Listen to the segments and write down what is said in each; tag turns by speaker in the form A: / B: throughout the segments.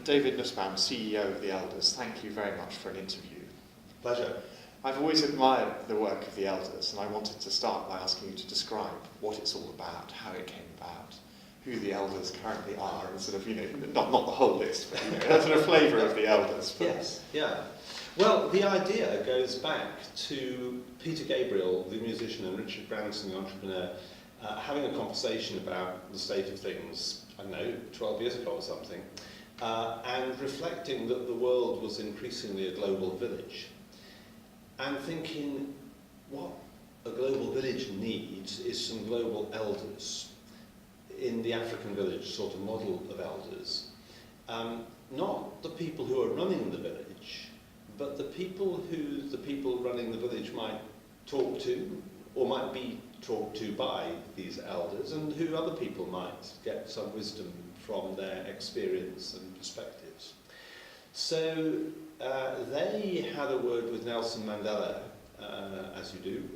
A: David Nussbaum, CEO of the Elders, thank you very much for an interview.
B: Pleasure.
A: I've always admired the work of the Elders, and I wanted to start by asking you to describe what it's all about, how it came about, who the Elders currently are, and sort of, not the whole list, but, a sort of flavour of the Elders.
B: Yes, yeah. Well, the idea goes back to Peter Gabriel, the musician, and Richard Branson, the entrepreneur, having a conversation about the state of things, 12 years ago or something, and reflecting that the world was increasingly a global village, and thinking what a global village needs is some global elders in the African village sort of model of elders. Not the people who are running the village, but the people who the people running the village might talk to, or might be talked to by these elders, and who other people might get some wisdom from their experience and perspectives. So they had a word with Nelson Mandela, as you do.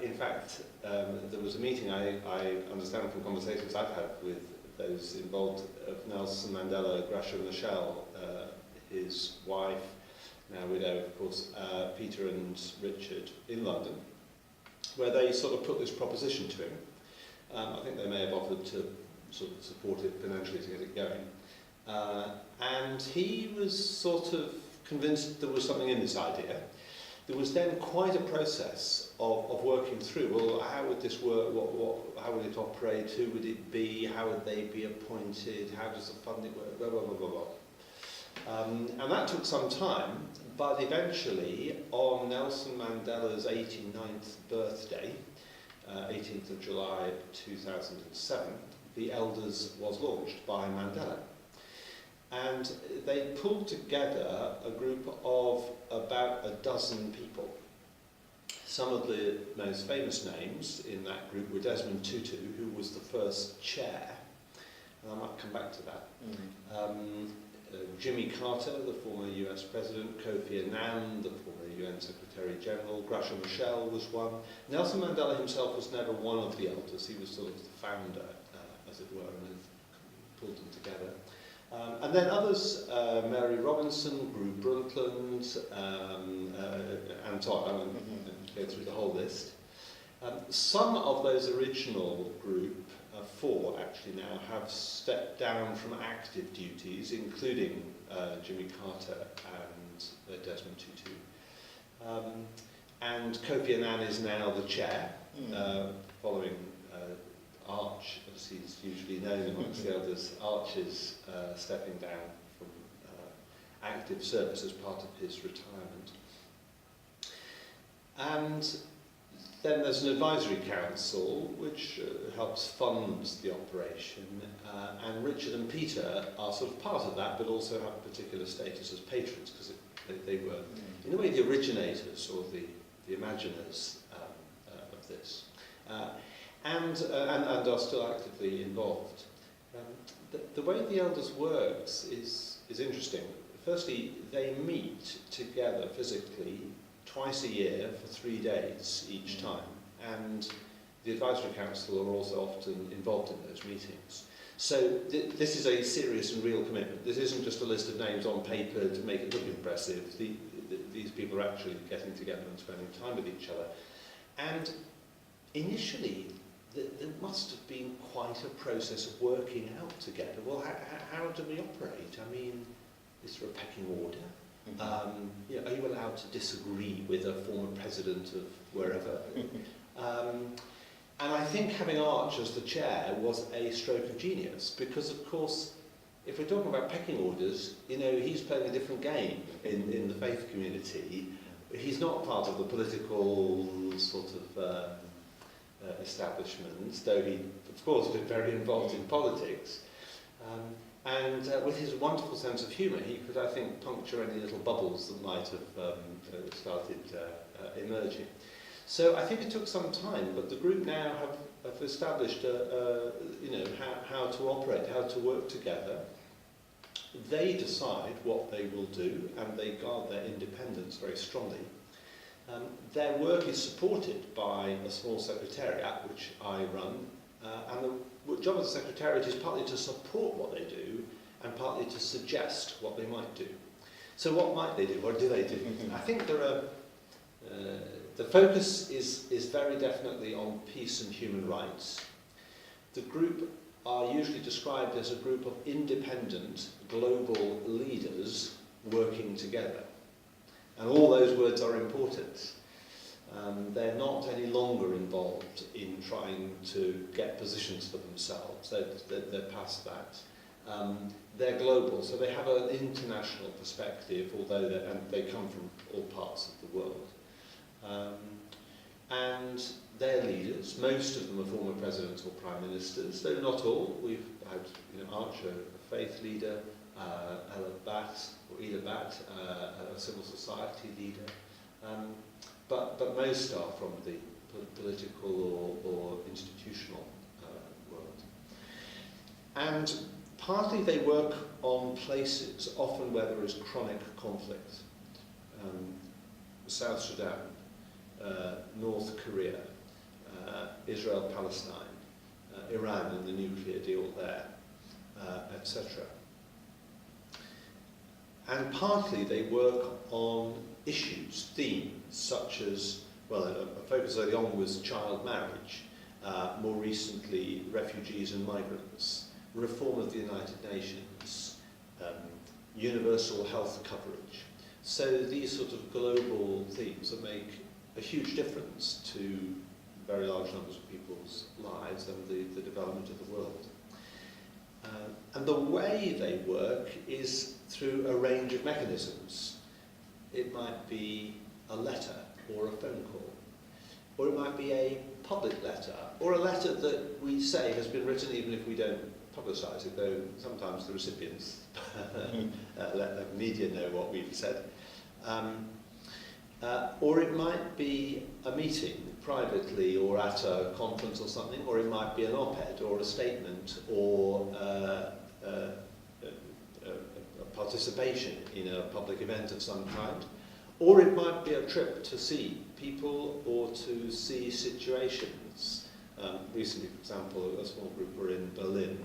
B: In fact, there was a meeting, I understand from conversations I've had with those involved, of Nelson Mandela, Gracia Michelle, his wife, now widow, of course, Peter and Richard, in London, where they sort of put this proposition to him. I think they may have offered to sort of support it financially to get it going. And he was sort of convinced there was something in this idea. There was then quite a process of working through, well, how would this work, how would it operate, who would it be, how would they be appointed, how does the funding work, blah, blah, blah, blah, blah. And that took some time, but eventually, on Nelson Mandela's 89th birthday, 18th of July 2007, the Elders was launched by Mandela. And they pulled together a group of about a dozen people. Some of the most famous names in that group were Desmond Tutu, who was the first chair, and I might come back to that. Jimmy Carter, the former US President, Kofi Annan, the former UN Secretary General, Gracia Michelle was one. Nelson Mandela himself was never one of the elders, he was sort of the founder, as it were, and pulled them together. And then others, Mary Robinson, Gru Brundtland, and Todd, I won't go through the whole list. Some of those original group, four actually now, have stepped down from active duties, including Jimmy Carter and Desmond Tutu. And Kofi Annan is now the chair, following Arch, as he's usually known amongst the elders. Arch is stepping down from active service as part of his retirement. And then there's an advisory council which helps fund the operation, and Richard and Peter are sort of part of that, but also have a particular status as patrons, because they were, in a way, the originators or the imaginers of this. And are still actively involved. The way the Elders works is interesting. Firstly, they meet together physically twice a year for 3 days each time, and the Advisory Council are also often involved in those meetings. So this is a serious and real commitment. This isn't just a list of names on paper to make it look impressive. These people are actually getting together and spending time with each other. And initially, there must have been quite a process of working out together. Well, how do we operate? I mean, is there a pecking order? Are you allowed to disagree with a former president of wherever? And I think having Arch as the chair was a stroke of genius, because of course, if we're talking about pecking orders, he's playing a different game in the faith community. He's not part of the political sort of establishment, though he, of course, been very involved in politics. And with his wonderful sense of humour, he could, I think, puncture any little bubbles that might have started emerging. So I think it took some time, but the group now have established, how to operate, how to work together. They decide what they will do, and they guard their independence very strongly. Their work is supported by a small secretariat, which I run, and the job of the secretariat is partly to support what they do, and partly to suggest what they might do. So what might they do? What do they do? I think there are, the focus is very definitely on peace and human rights. The group are usually described as a group of independent global leaders working together. And all those words are important. They're not any longer involved in trying to get positions for themselves. They're past that. They're global, so they have an international perspective, although they come from all parts of the world. And they're leaders. Most of them are former presidents or prime ministers, though not all. We've had Archer, a faith leader, Ella Batt, a civil society leader. But most are from the political or institutional world. And partly they work on places, often where there is chronic conflict. South Sudan, North Korea, Israel-Palestine, Iran and the nuclear deal there, etc. And partly they work on issues, themes, such as, well, a focus early on was child marriage, more recently refugees and migrants, reform of the United Nations, universal health coverage. So these sort of global themes that make a huge difference to very large numbers of people's lives and the development of the world. And the way they work is through a range of mechanisms. It might be a letter or a phone call, or it might be a public letter, or a letter that we say has been written even if we don't publicise it, though sometimes the recipients let the media know what we've said. Or it might be a meeting privately or at a conference or something, or it might be an op-ed or a statement or a participation in a public event of some kind. Or it might be a trip to see people or to see situations. Recently, for example, a small group were in Berlin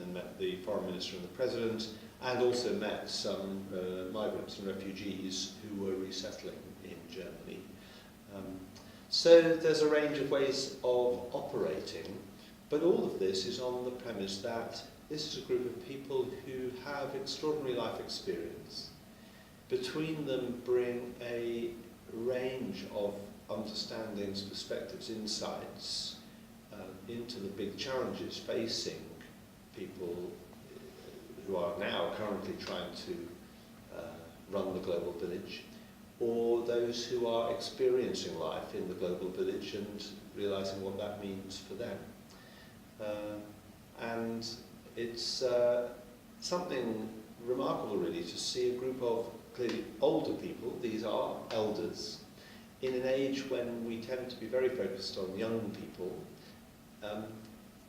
B: and met the foreign minister and the president, and also met some migrants and refugees who were resettling in Germany. So there's a range of ways of operating, but all of this is on the premise that this is a group of people who have extraordinary life experience. Between them bring a range of understandings, perspectives, insights into the big challenges facing people who are now currently trying to run the global village, or those who are experiencing life in the global village and realizing what that means for them. And it's something remarkable, really, to see a group of clearly older people, these are elders, in an age when we tend to be very focused on young people,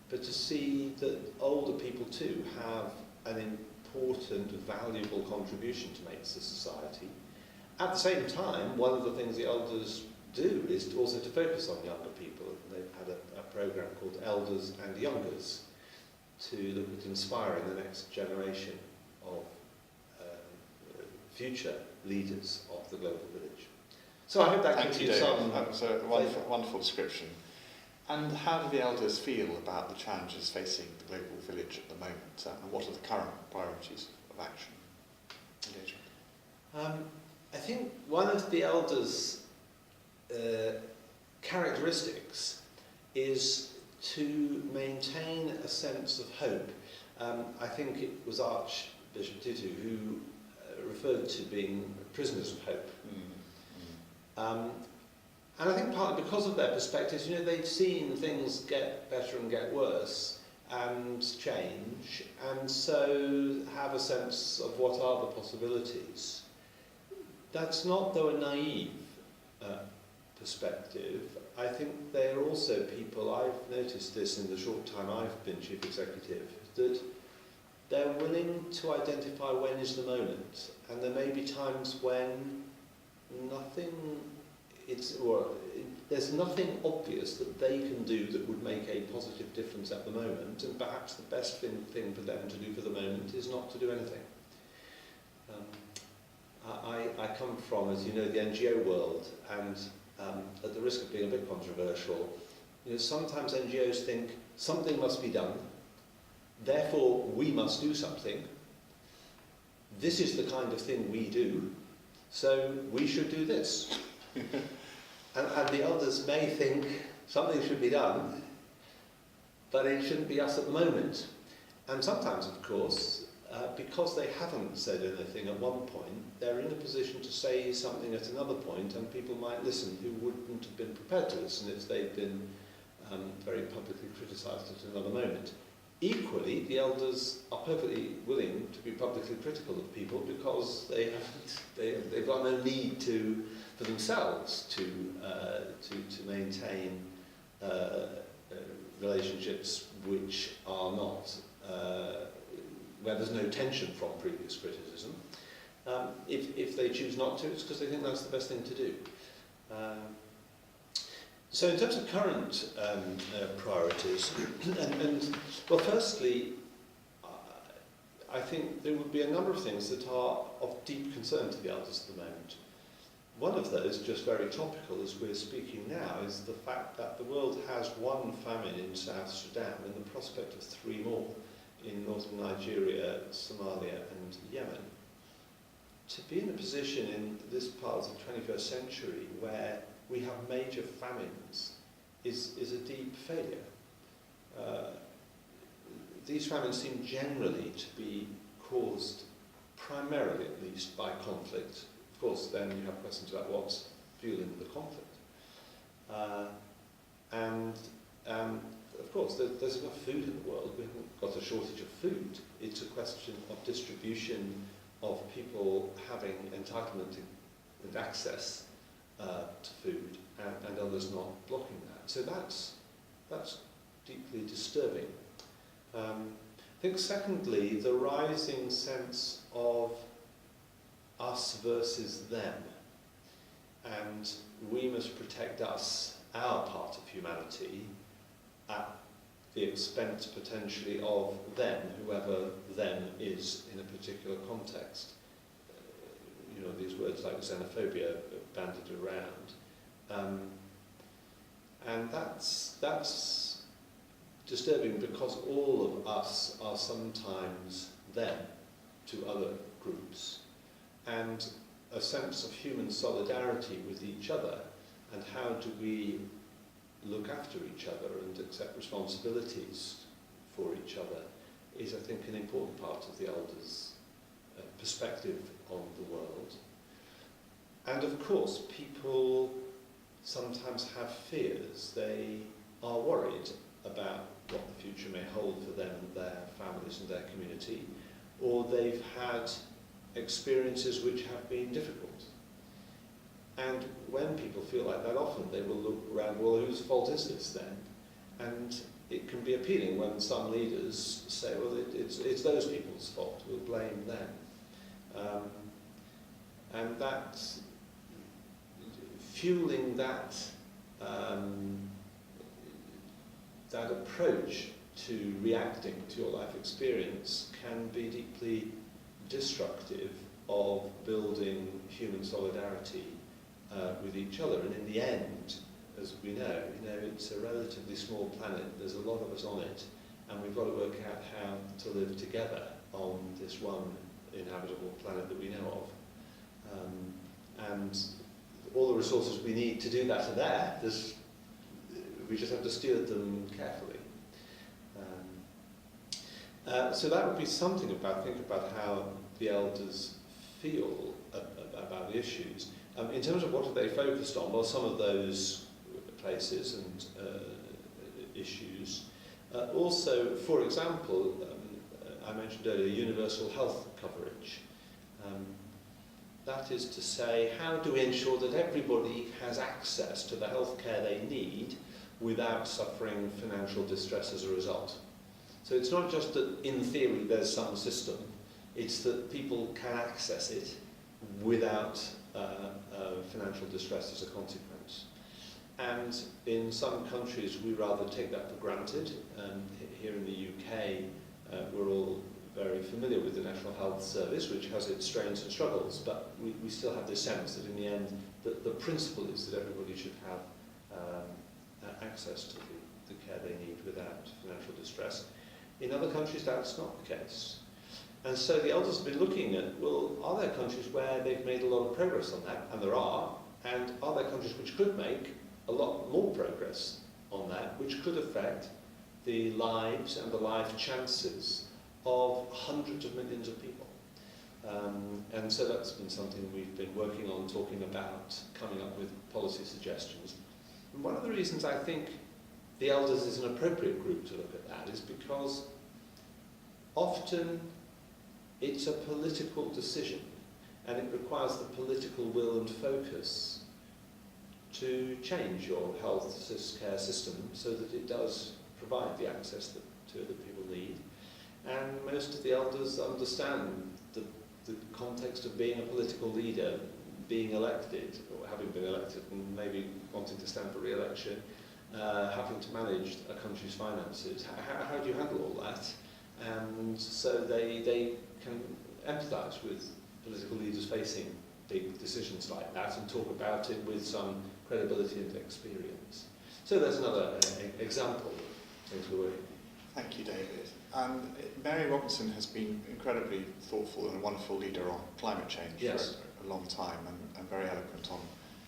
B: but to see that older people too have an important, valuable contribution to make to society. At the same time, one of the things the elders do is also to focus on younger people. They've had a program called Elders and Youngers to look at inspiring the next generation of future leaders of the global village. So I hope that gives you some...
A: That was a wonderful description. And how do the elders feel about the challenges facing the global village at the moment? And what are the current priorities of action engagement?
B: I think one of the elders' characteristics is to maintain a sense of hope. I think it was Archbishop Tutu who referred to being prisoners of hope. And I think partly because of their perspectives, they've seen things get better and get worse and change, and so have a sense of what are the possibilities. That's not, though, a naive perspective. I think they are also people, I've noticed this in the short time I've been chief executive, that they're willing to identify when is the moment, and there may be times when nothing there's nothing obvious that they can do that would make a positive difference at the moment, and perhaps the best thing for them to do for the moment is not to do anything. I come from, as you know, the NGO world, and at the risk of being a bit controversial, sometimes NGOs think something must be done, therefore we must do something. This is the kind of thing we do, so we should do this. And the others may think something should be done, but it shouldn't be us at the moment. And sometimes, of course, because they haven't said anything at one point, they're in a position to say something at another point, and people might listen who wouldn't have been prepared to listen if they'd been very publicly criticised at another moment. Equally, the elders are perfectly willing to be publicly critical of people because they've got no need for themselves to maintain relationships which are not where there's no tension from previous criticism. If they choose not to, it's because they think that's the best thing to do. So in terms of current priorities, well, firstly, I think there would be a number of things that are of deep concern to the elders at the moment. One of those, just very topical as we're speaking now, is the fact that the world has one famine in South Sudan and the prospect of 3 more in northern Nigeria, Somalia and Yemen. To be in a position in this part of the 21st century where we have major famines is a deep failure. These famines seem generally to be caused primarily, at least, by conflict. Of course, then you have questions about what's fueling the conflict. Of course, there's enough food in the world. We haven't got a shortage of food. It's a question of distribution, of people having entitlement and access to food, and others not blocking that. So that's deeply disturbing. I think secondly, the rising sense of us versus them, and we must protect us, our part of humanity, at the expense potentially of them, whoever them is in a particular context. These words like xenophobia bandied around. And that's disturbing because all of us are sometimes them to other groups. And a sense of human solidarity with each other, and how do we look after each other and accept responsibilities for each other, is, I think, an important part of the elders' perspective on the world. And of course, people sometimes have fears. They are worried about what the future may hold for them and their families and their community, or they've had experiences which have been difficult. And when people feel like that, often they will look around, well, whose fault is this then? And it can be appealing when some leaders say, well, it's those people's fault, we'll blame them. And that, fueling that, that approach to reacting to your life experience can be deeply destructive of building human solidarity with each other. And in the end, as we know, it's a relatively small planet, there's a lot of us on it, and we've got to work out how to live together on this one inhabitable planet that we know of. And all the resources we need to do that are there. We just have to steward them carefully. So that would be something think about how the elders feel about the issues. In terms of what are they focused on, well, some of those places and issues. Also, for example, I mentioned earlier universal health coverage. That is to say, how do we ensure that everybody has access to the healthcare they need without suffering financial distress as a result? So it's not just that in theory there's some system, it's that people can access it without financial distress as a consequence. And in some countries, we rather take that for granted. Here in the UK, we're all very familiar with the National Health Service, which has its strains and struggles, but we still have this sense that in the end, the principle is that everybody should have access to the care they need without financial distress. In other countries, that's not the case. And so the elders have been looking at, well, are there countries where they've made a lot of progress on that? And there are. And are there countries which could make a lot more progress on that, which could affect the lives and the life chances of hundreds of millions of people? And so that's been something we've been working on, talking about, coming up with policy suggestions. And one of the reasons I think the elders is an appropriate group to look at that is because often it's a political decision, and it requires the political will and focus to change your health care system so that it does provide the access that people need. And most of the elders understand the context of being a political leader, being elected, or having been elected and maybe wanting to stand for re-election, having to manage a country's finances. How do you handle all that? And so they can empathise with political leaders facing big decisions like that and talk about it with some credibility and experience. So there's another example of things we're working on.
A: Thank you, David. Mary Robinson has been incredibly thoughtful and a wonderful leader on climate change
B: Yes.
A: for a long time, and very eloquent on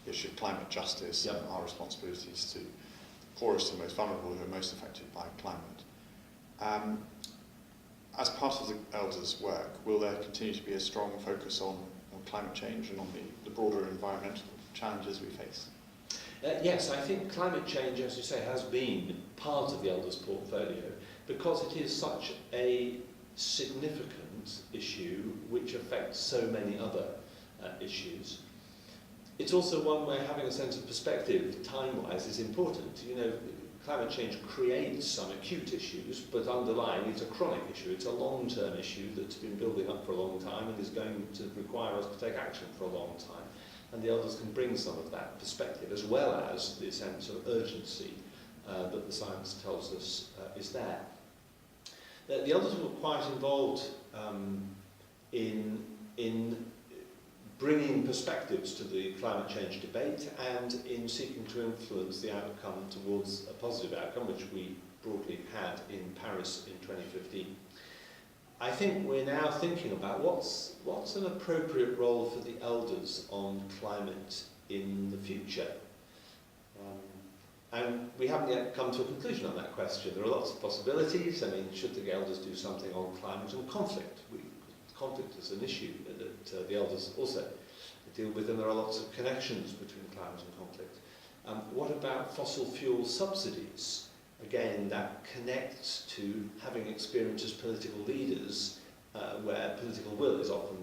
A: the issue of climate justice and our responsibilities to the poorest and most vulnerable who are most affected by climate. As part of the elders' work, will there continue to be a strong focus on climate change and on the broader environmental challenges we face?
B: Yes, I think climate change, as you say, has been part of the elders' portfolio because it is such a significant issue which affects so many other issues. It's also one where having a sense of perspective, time-wise, is important. You know, climate change creates some acute issues, but underlying it's a chronic issue. It's a long-term issue that's been building up for a long time and is going to require us to take action for a long time. And the elders can bring some of that perspective, as well as the sense of urgency that the science tells us is there. The elders were quite involved in bringing perspectives to the climate change debate and in seeking to influence the outcome towards a positive outcome, which we broadly had in Paris in 2015. I think we're now thinking about what's an appropriate role for the elders on climate in the future. And we haven't yet come to a conclusion on that question. There are lots of possibilities. I mean, should the elders do something on climate and conflict? Conflict is an issue that the elders also deal with, and there are lots of connections between climate and conflict. What about fossil fuel subsidies? Again, that connects to having experience as political leaders, where political will is often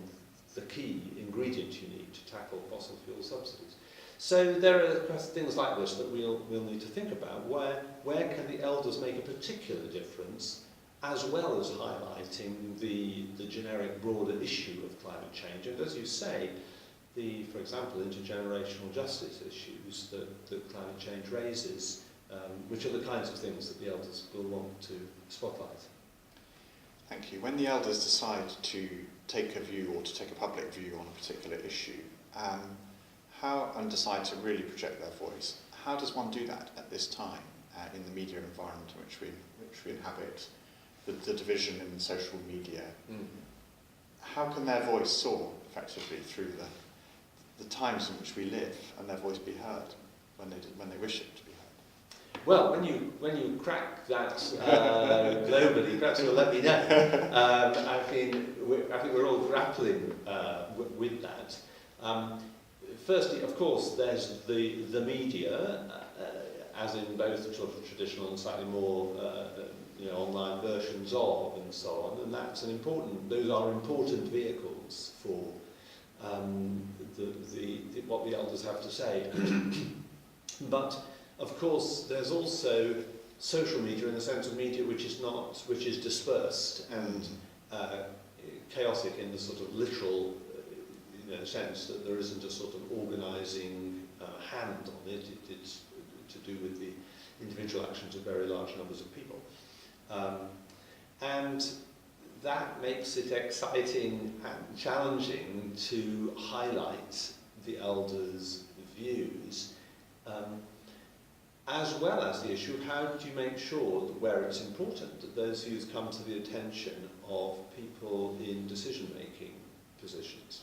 B: the key ingredient you need to tackle fossil fuel subsidies. So there are things like this that we'll need to think about. Where can the elders make a particular difference, as well as highlighting the generic broader issue of climate change? And as you say, for example, intergenerational justice issues that climate change raises, which are the kinds of things that the elders will want to spotlight.
A: Thank you. When the elders decide to take a view or to take a public view on a particular issue, and decide to really project their voice, how does one do that at this time in the media environment in which we inhabit, the division in social media? How can their voice soar effectively through the times in which we live, and their voice be heard when they wish it to be heard?
B: Well, when you crack that globally, perhaps you'll let me know. I think we're all grappling with that. Firstly, of course, there's the media, as in both sort of traditional and slightly more online versions of, and so on, and those are important vehicles for what the elders have to say. But of course, there's also social media in the sense of media which is dispersed and chaotic in the sort of literal sense that there isn't a sort of organising hand on it. It's to do with the individual actions of very large numbers of people. And that makes it exciting and challenging to highlight the elders' views, as well as the issue of how do you make sure that where it's important that those views come to the attention of people in decision-making positions.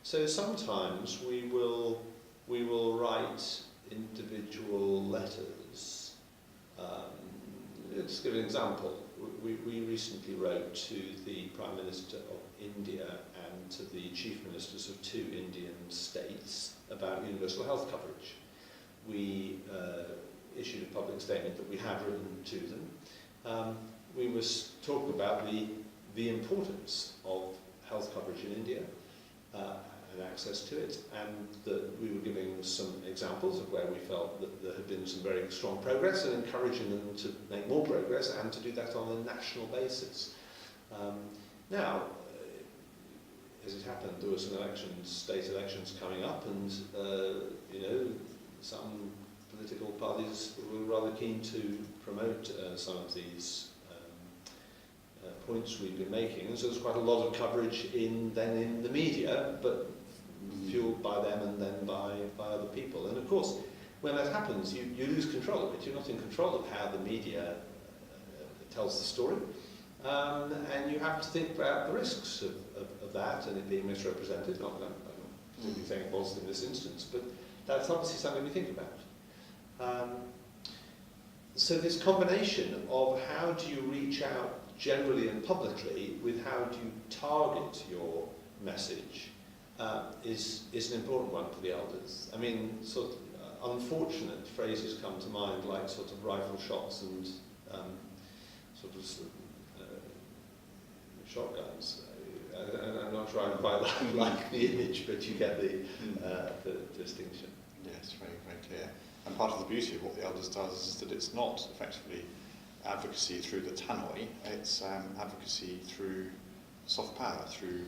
B: So sometimes we will write individual letters. Let's give an example. We recently wrote to the Prime Minister of India and to the Chief Ministers of 2 Indian states about universal health coverage. We issued a public statement that we have written to them. We were talking about the importance of health coverage in India and access to it, and that we were giving some examples of where we felt that there had been some very strong progress and encouraging them to make more progress and to do that on a national basis. Now, as it happened, there were some elections, state elections coming up, and some political parties were rather keen to promote some of these points we've been making, and so there's quite a lot of coverage in the media, but fueled by them and then by other people. And of course, when that happens, you lose control of it. You're not in control of how the media tells the story, and you have to think about the risks of that and it being misrepresented. Not that I'm particularly saying it was in this instance, but that's obviously something we think about. So this combination of how do you reach out generally and publicly with how do you target your message is an important one for the elders. I mean, sort of unfortunate phrases come to mind, like sort of rifle shots and sort of shotguns. I'm not sure I quite like the image, but you get the distinction.
A: Yes, very, very clear. And part of the beauty of what the elders does is that it's not effectively advocacy through the tannoy, it's advocacy through soft power, through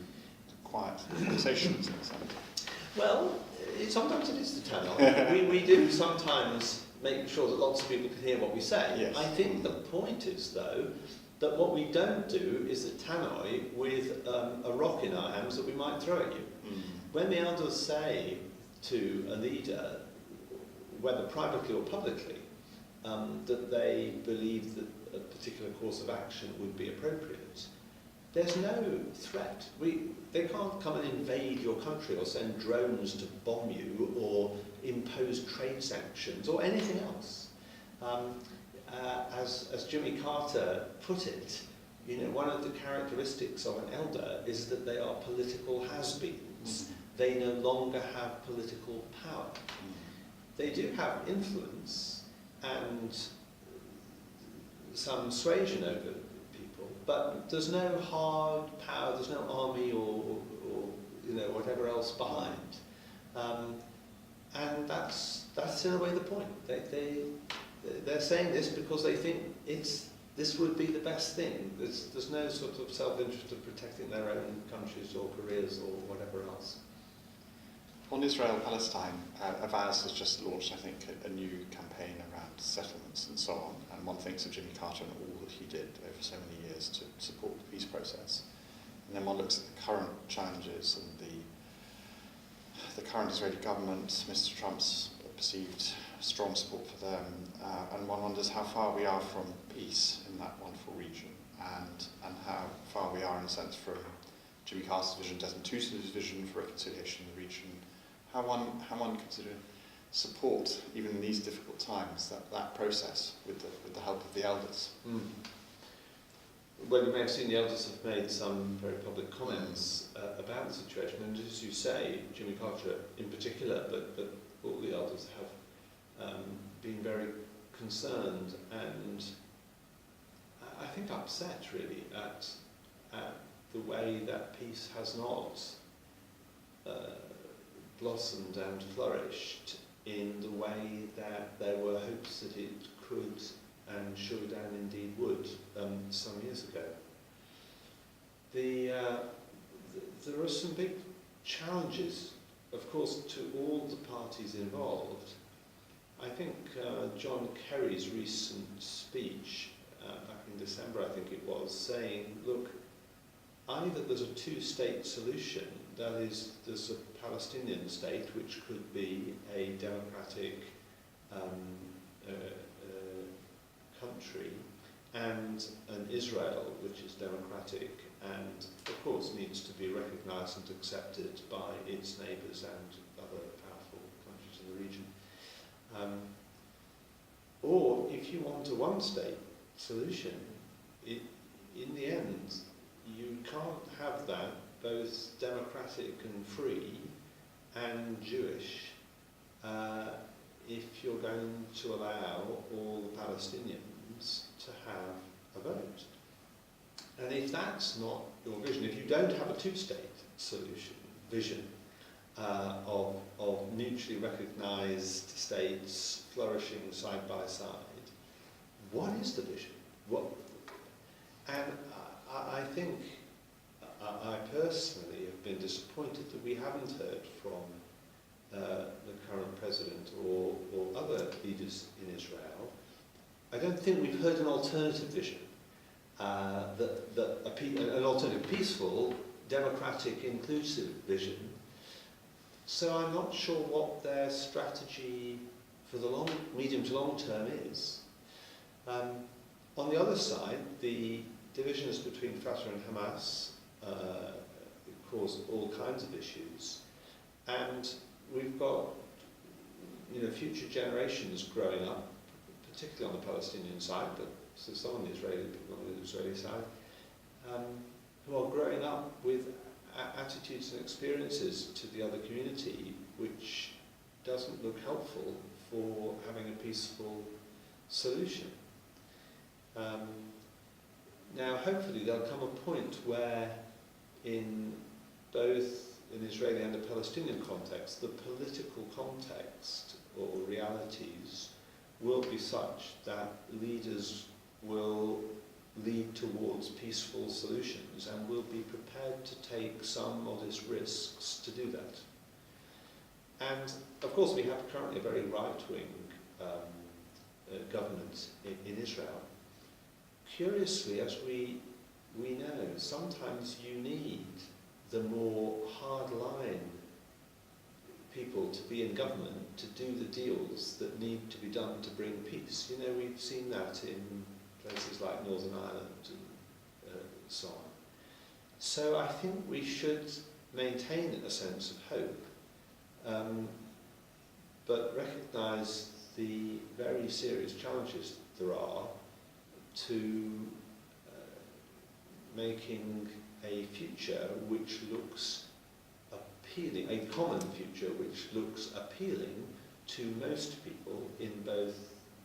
A: quiet conversations in a sense.
B: Well, sometimes it is the tannoy. we do sometimes make sure that lots of people can hear what we say.
A: Yes.
B: I think the point is, though, that what we don't do is the tannoy with a rock in our hands that we might throw at you. When the elders say to a leader, whether privately or publicly, that they believe that a particular course of action would be appropriate, there's no threat. They can't come and invade your country or send drones to bomb you or impose trade sanctions or anything else. As Jimmy Carter put it, one of the characteristics of an elder is that they are political has-beens. They no longer have political power. They do have influence and some suasion over people, but there's no hard power, there's no army or whatever else behind. And that's in a way the point. They're saying this because they think this would be the best thing. There's no sort of self-interest of protecting their own countries or careers or whatever else.
A: On Israel-Palestine, Avaz has just launched, I think, a new campaign around settlements and so on, and one thinks of Jimmy Carter and all that he did over so many years to support the peace process. And then one looks at the current challenges and the current Israeli government, Mr. Trump's perceived strong support for them, and one wonders how far we are from peace in that wonderful region, and how far we are, in a sense, from Jimmy Carter's vision, Desmond Tutu's vision for reconciliation in the region. How one consider support, even in these difficult times, that process with the help of the elders.
B: Well, you may have seen the elders have made some very public comments about the situation, and as you say, Jimmy Carter in particular, but all the elders have been very concerned and I think upset really at the way that peace has not blossomed and flourished in the way that there were hopes that it could and should and indeed would some years ago. There are some big challenges, of course, to all the parties involved. I think John Kerry's recent speech, back in December I think it was, saying, look, either there's a two-state solution, that is, there's a Palestinian state which could be a democratic country, and an Israel which is democratic and of course needs to be recognised and accepted by its neighbours and other powerful countries in the region. Or if you want a one-state solution, in the end you can't have that both democratic and free and Jewish if you're going to allow all the Palestinians to have a vote. And if that's not your vision, if you don't have a two-state vision of mutually recognised states flourishing side by side, what is the vision? And I think I personally have been disappointed that we haven't heard from the current president or other leaders in Israel. I don't think we've heard an alternative vision, an alternative, peaceful, democratic, inclusive vision. So I'm not sure what their strategy for the medium to long term is. On the other side, the divisions between Fatah and Hamas cause all kinds of issues, and we've got future generations growing up, particularly on the Palestinian side, but so some on the Israeli people on the Israeli side, who are growing up with attitudes and experiences to the other community which doesn't look helpful for having a peaceful solution. Now, hopefully there'll come a point where in both an Israeli and a Palestinian context, the political context or realities will be such that leaders will lead towards peaceful solutions and will be prepared to take some modest risks to do that. And of course we have currently a very right-wing government in Israel. Curiously, as we know, sometimes you need the more hard-line people to be in government to do the deals that need to be done to bring peace. We've seen that in places like Northern Ireland and so on. So I think we should maintain a sense of hope, but recognise the very serious challenges there are to making a future which looks appealing, a common future which looks appealing to most people in both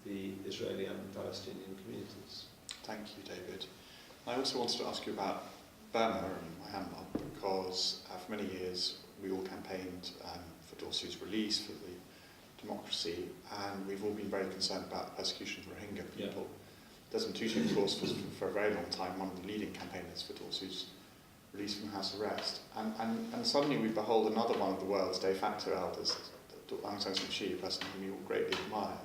B: the Israeli and Palestinian communities.
A: Thank you, David. I also wanted to ask you about Burma and Myanmar, because for many years we all campaigned for Dorsu's release, for the democracy, and we've all been very concerned about persecution of Rohingya people. Yeah. Desmond Tutu, of course, was for a very long time one of the leading campaigners for Dorsu's release from house arrest. And suddenly we behold another one of the world's de facto elders, Aung San Suu Kyi, a person whom we all greatly admire,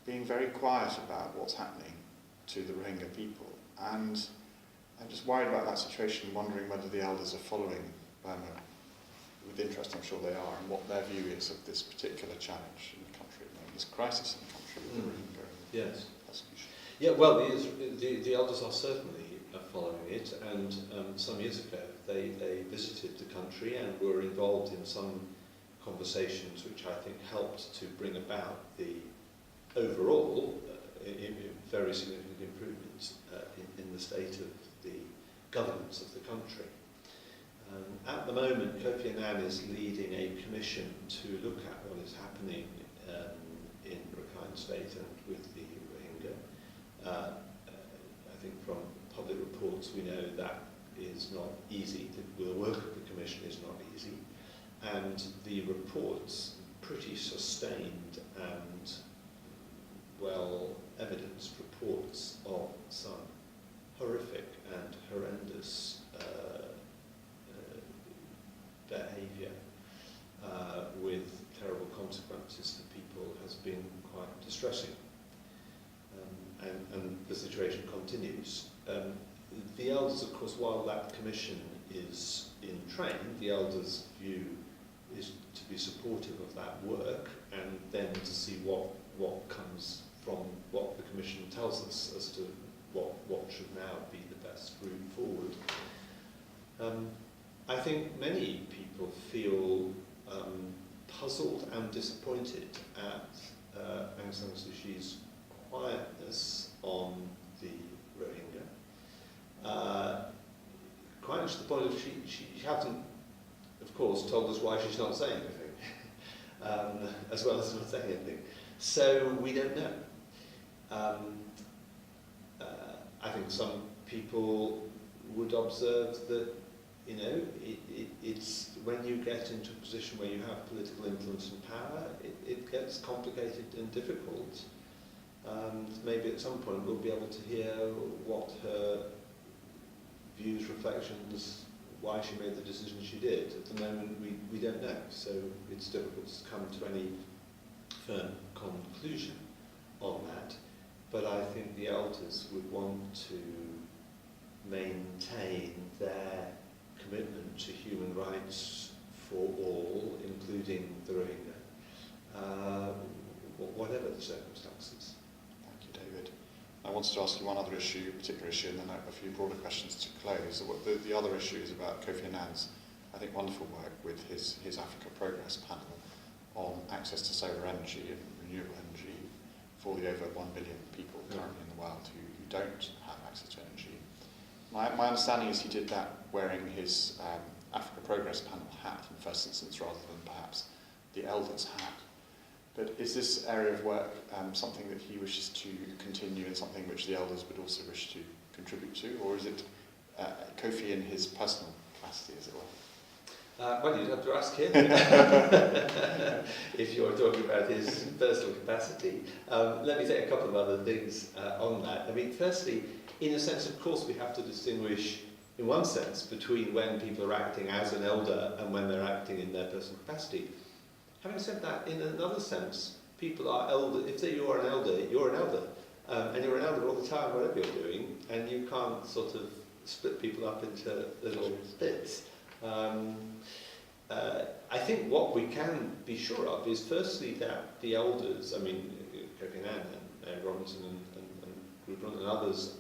A: being very quiet about what's happening to the Rohingya people. And I'm just worried about that situation, wondering whether the elders are following Burma with interest, I'm sure they are, and what their view is of this particular challenge in the country, this crisis in the country with the Rohingya persecution.
B: Yeah, well, the elders are certainly following it, and some years ago they visited the country and were involved in some conversations which I think helped to bring about the overall very significant improvements in the state of the governance of the country. At the moment, Kofi Annan is leading a commission to look at what is happening in Rakhine State and with the Rohingya. I think from public reports we know that is not easy. The work of the commission is not easy, and the reports, pretty sustained and well evidenced reports of some horrific and horrendous behaviour with terrible consequences for people has been quite distressing. And the situation continues. The elders, of course, while that commission is in train, the elders' view is to be supportive of that work and then to see what comes from what the commission tells us as to what should now be the best route forward. I think many people feel puzzled and disappointed at Aung San Suu Kyi's quietness on the Rohingya. Quite much to the point of she hasn't, of course, told us why she's not saying anything, as well as not saying anything. So we don't know. I think some people would observe that, you know, it's when you get into a position where you have political influence and power, it gets complicated and difficult. Maybe at some point we'll be able to hear what her views, reflections, why she made the decision she did. At the moment we don't know, so it's difficult to come to any firm conclusion on that. But I think the elders would want to maintain their commitment to human rights for all, including the Rohingya, whatever the circumstances.
A: Thank you, David. I wanted to ask you one other issue, particular issue, and then a few broader questions to close. The other issue is about Kofi Annan's, I think, wonderful work with his Africa Progress panel on access to solar energy and renewable energy for the over 1 billion people currently in the world who don't have access to energy. My understanding is he did that wearing his Africa Progress panel hat in the first instance rather than perhaps the elders' hat. But is this area of work something that he wishes to continue and something which the elders would also wish to contribute to, or is it Kofi in his personal capacity, as it were?
B: Well, you'd have to ask him if you're talking about his personal capacity. Let me say a couple of other things on that. I mean, firstly, in a sense, of course, we have to distinguish, in one sense, between when people are acting as an elder and when they're acting in their personal capacity. Having said that, in another sense, people are elder. If you are an elder, you're an elder. And you're an elder all the time, whatever you're doing, and you can't sort of split people up into little bits. I think what we can be sure of is firstly that the elders, I mean, Kofi Annan and Robinson and Gudrun and others,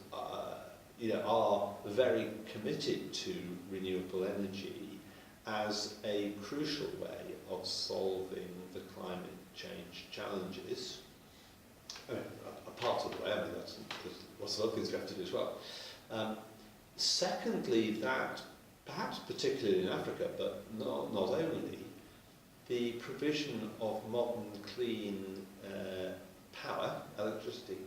B: are very committed to renewable energy as a crucial way of solving the climate change challenges. I mean, a part of the way, I mean, that's lots of other things we have to do as well. Secondly, that perhaps particularly in Africa, but not only, the provision of modern, clean power, electricity,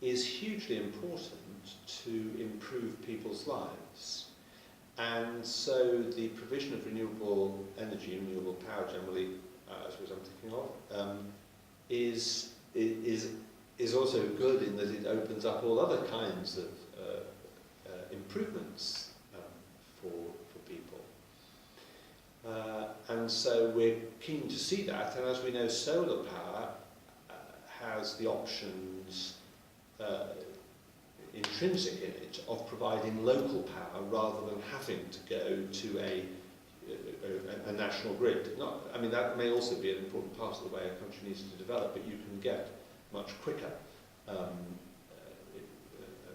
B: is hugely important to improve people's lives. And so the provision of renewable energy and renewable power generally, I suppose I'm thinking of, is also good in that it opens up all other kinds of improvements for people. And so we're keen to see that, and as we know, solar power has the options intrinsic in it of providing local power rather than having to go to a national grid. I mean, that may also be an important part of the way a country needs to develop, but you can get much quicker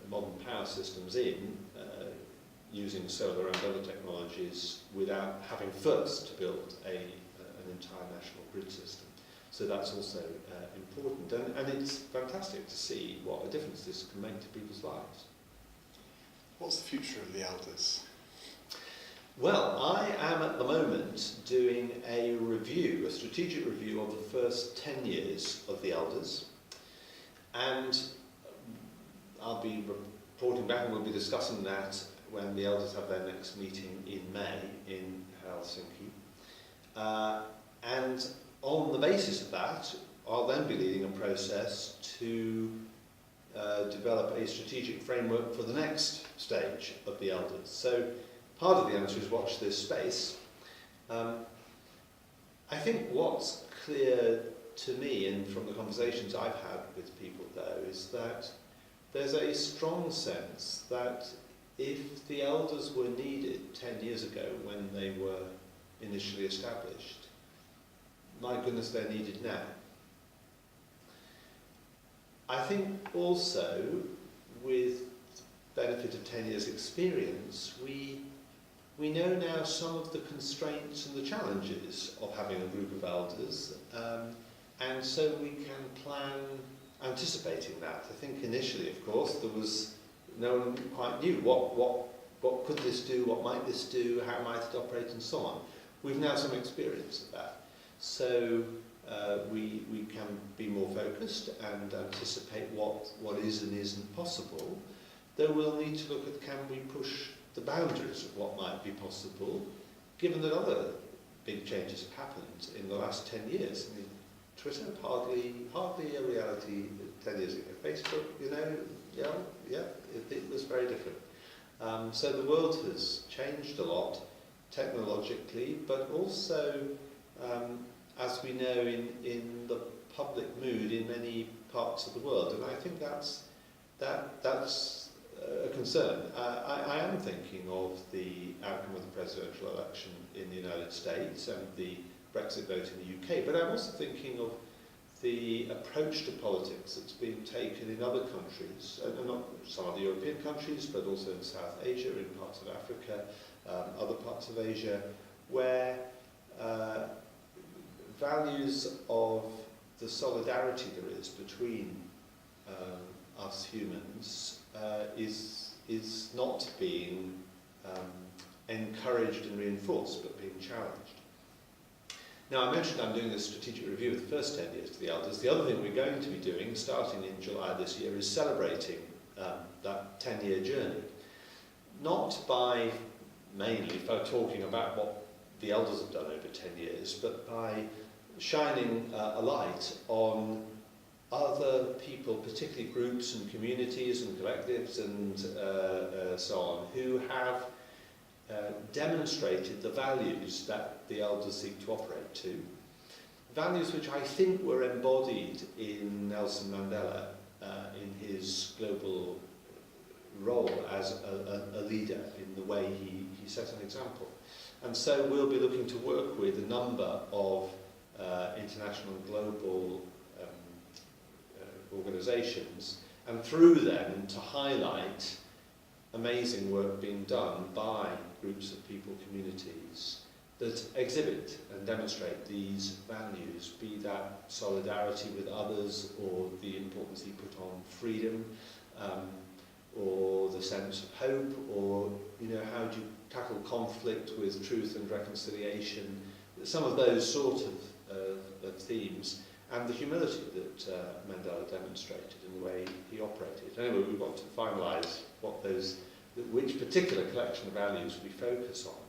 B: modern power systems in using solar and other technologies without having first to build an entire national grid system. So that's also important, and it's fantastic to see what a difference this can make to people's lives.
A: What's the future of the elders?
B: Well, I am at the moment doing a review, a strategic review of the first 10 years of the elders, and I'll be reporting back and we'll be discussing that when the elders have their next meeting in May in Helsinki. And on the basis of that, I'll then be leading a process to develop a strategic framework for the next stage of the elders. So part of the answer is watch this space. I I think what's clear to me, and from the conversations I've had with people though, is that there's a strong sense that if the elders were needed 10 years ago when they were initially established, my goodness, they're needed now. I think also, with the benefit of 10 years experience, we know now some of the constraints and the challenges of having a group of elders, and so we can plan anticipating that. I think initially, of course, there was no one quite knew what could this do, what might this do, how might it operate, and so on. We've now some experience of that, so we can be more focused and anticipate what is and isn't possible. Though we'll need to look at, can we push the boundaries of what might be possible, given that other big changes have happened in the last 10 years. I mean, Twitter, hardly a reality 10 years ago. Facebook, it was very different. So the world has changed a lot technologically, but also, as we know, in the public mood in many parts of the world. And I think that's a concern. I am thinking of the outcome of the presidential election in the United States and the Brexit vote in the UK, but I'm also thinking of the approach to politics that's being taken in other countries, and not some other European countries, but also in South Asia, in parts of Africa, other parts of Asia, where values of the solidarity there is between us humans is not being encouraged and reinforced, but being challenged. Now, I mentioned I'm doing a strategic review of the first 10 years to the elders. The other thing we're going to be doing, starting in July this year, is celebrating that 10-year journey. Not by mainly talking about what the elders have done over 10 years, but by shining a light on other people, particularly groups and communities and collectives and so on, who have demonstrated the values that the elders seek to operate to. Values which I think were embodied in Nelson Mandela in his global role as a leader, in the way he set an example. And so we'll be looking to work with a number of international and global organisations, and through them to highlight amazing work being done by groups of people, communities that exhibit and demonstrate these values, be that solidarity with others, or the importance he put on freedom, or the sense of hope, or how do you tackle conflict with truth and reconciliation, some of those sort of themes, and the humility that Mandela demonstrated in the way he operated. Anyway, we want to finalise which particular collection of values we focus on.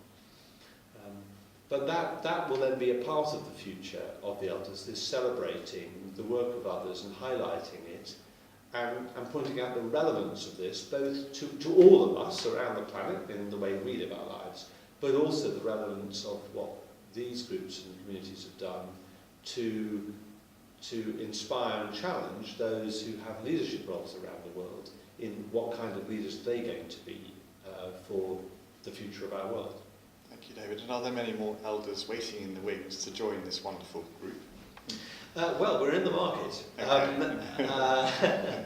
B: But that will then be a part of the future of the elders, this celebrating the work of others and highlighting it, and pointing out the relevance of this, both to all of us around the planet in the way we live our lives, but also the relevance of what these groups and communities have done to inspire and challenge those who have leadership roles around the world in what kind of leaders they're going to be for the future of our world.
A: Thank you, David. And are there many more elders waiting in the wings to join this wonderful group?
B: Well, we're in the market.
A: Okay.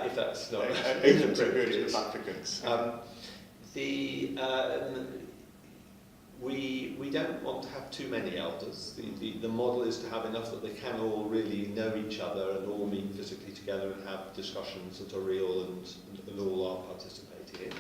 B: If that's not
A: open to good applicants.
B: We don't want to have too many elders. The model is to have enough that they can all really know each other and all meet physically together and have discussions that are real and all are participating in.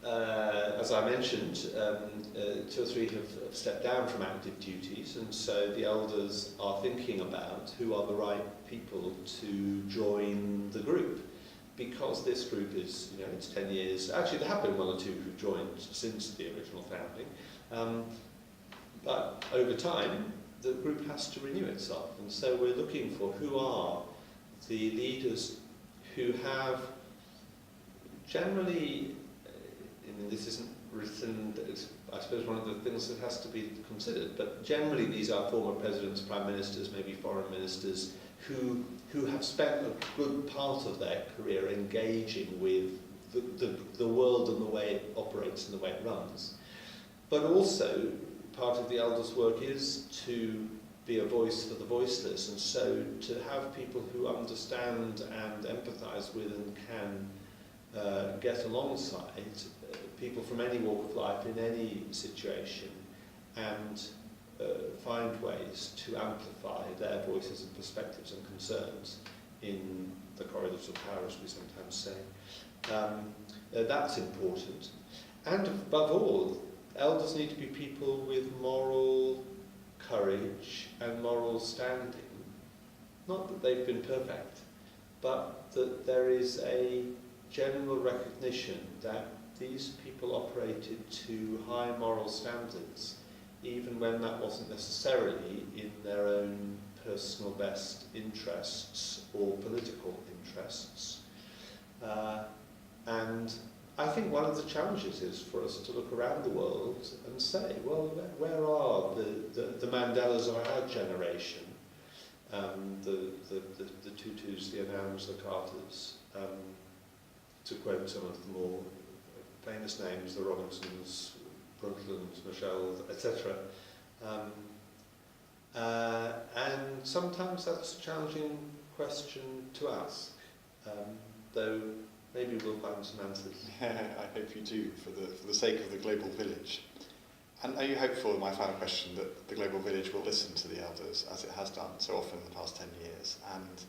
B: As I mentioned, 2 or 3 have stepped down from active duties, and so the elders are thinking about who are the right people to join the group. Because this group is, it's 10 years. Actually, there have been 1 or 2 who've joined since the original founding. But over time, the group has to renew itself. And so we're looking for who are the leaders who have generally, this isn't written, I suppose suppose, one of the things that has to be considered. But generally, these are former presidents, prime ministers, maybe foreign ministers, who have spent a good part of their career engaging with the world and the way it operates and the way it runs. But also, part of the elders' work is to be a voice for the voiceless, and so to have people who understand and empathise with and can get alongside people from any walk of life in any situation and find ways to amplify their voices and perspectives and concerns in the corridors of power, as we sometimes say. That's important. And above all, elders need to be people with moral courage and moral standing. Not that they've been perfect, but that there is a general recognition that these people operated to high moral standards, even when that wasn't necessarily in their own personal best interests or political interests. And I think one of the challenges is for us to look around the world and say, well, where are the Mandelas of our generation? The Tutus, the Annams, the Carters, to quote some of the more famous names, the Robinsons, Brundtlands, Michelle, etc. And sometimes that's a challenging question to ask, though maybe we'll find some answers.
A: I hope you do, for the sake of the global village. And are you hopeful, my final question, that the global village will listen to the elders, as it has done so often in the past 10 years? And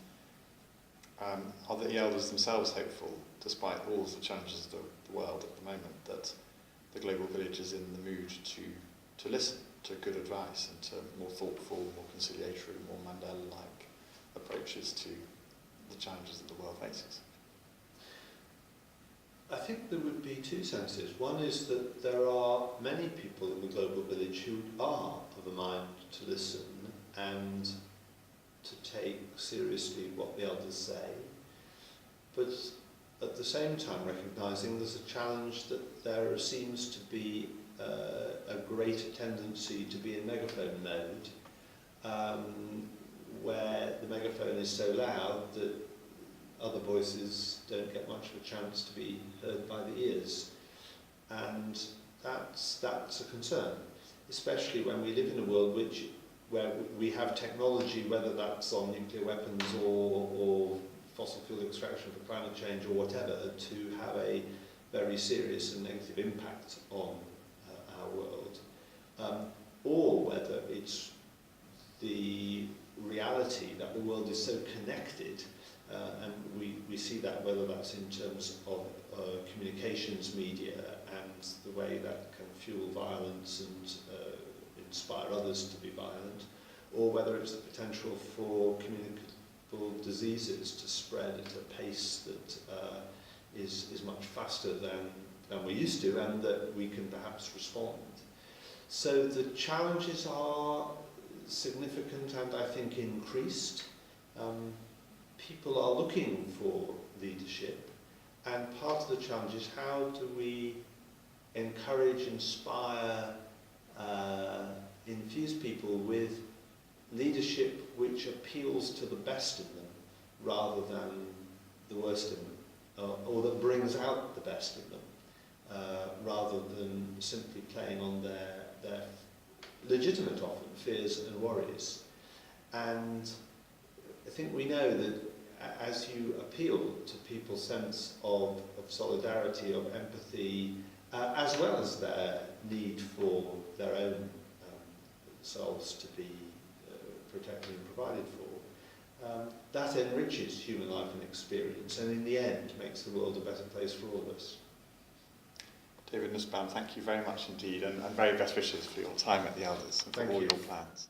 A: are the elders themselves hopeful, despite all of the challenges of the world at the moment, that the global village is in the mood to listen to good advice and to more thoughtful, more conciliatory, more Mandela-like approaches to the challenges that the world faces?
B: I think there would be two senses. One is that there are many people in the global village who are of a mind to listen and to take seriously what the elders say, but at the same time recognising there's a challenge that there seems to be a greater tendency to be in megaphone mode, where the megaphone is so loud that other voices don't get much of a chance to be heard by the ears. And that's a concern, especially when we live in a world where we have technology, whether that's on nuclear weapons or fossil fuel extraction for climate change or whatever, to have a very serious and negative impact on our world. Or whether it's the reality that the world is so connected, and we see that whether that's in terms of communications media and the way that can fuel violence and inspire others to be violent, or whether it's the potential for communicable diseases to spread at a pace that is much faster than we're used to, and that we can perhaps respond. So the challenges are significant and I think increased. People are looking for leadership, and part of the challenge is how do we encourage, inspire, infuse people with leadership which appeals to the best in them rather than the worst in them, or that brings out the best in them, rather than simply playing on their legitimate, often, fears and worries. And I think we know that as you appeal to people's sense of solidarity, of empathy, as well as their need for their own selves to be protected and provided for, that enriches human life and experience, and in the end makes the world a better place for all of us.
A: David Nussbaum, thank you very much indeed, and very best wishes for your time at the Elders and for all your plans.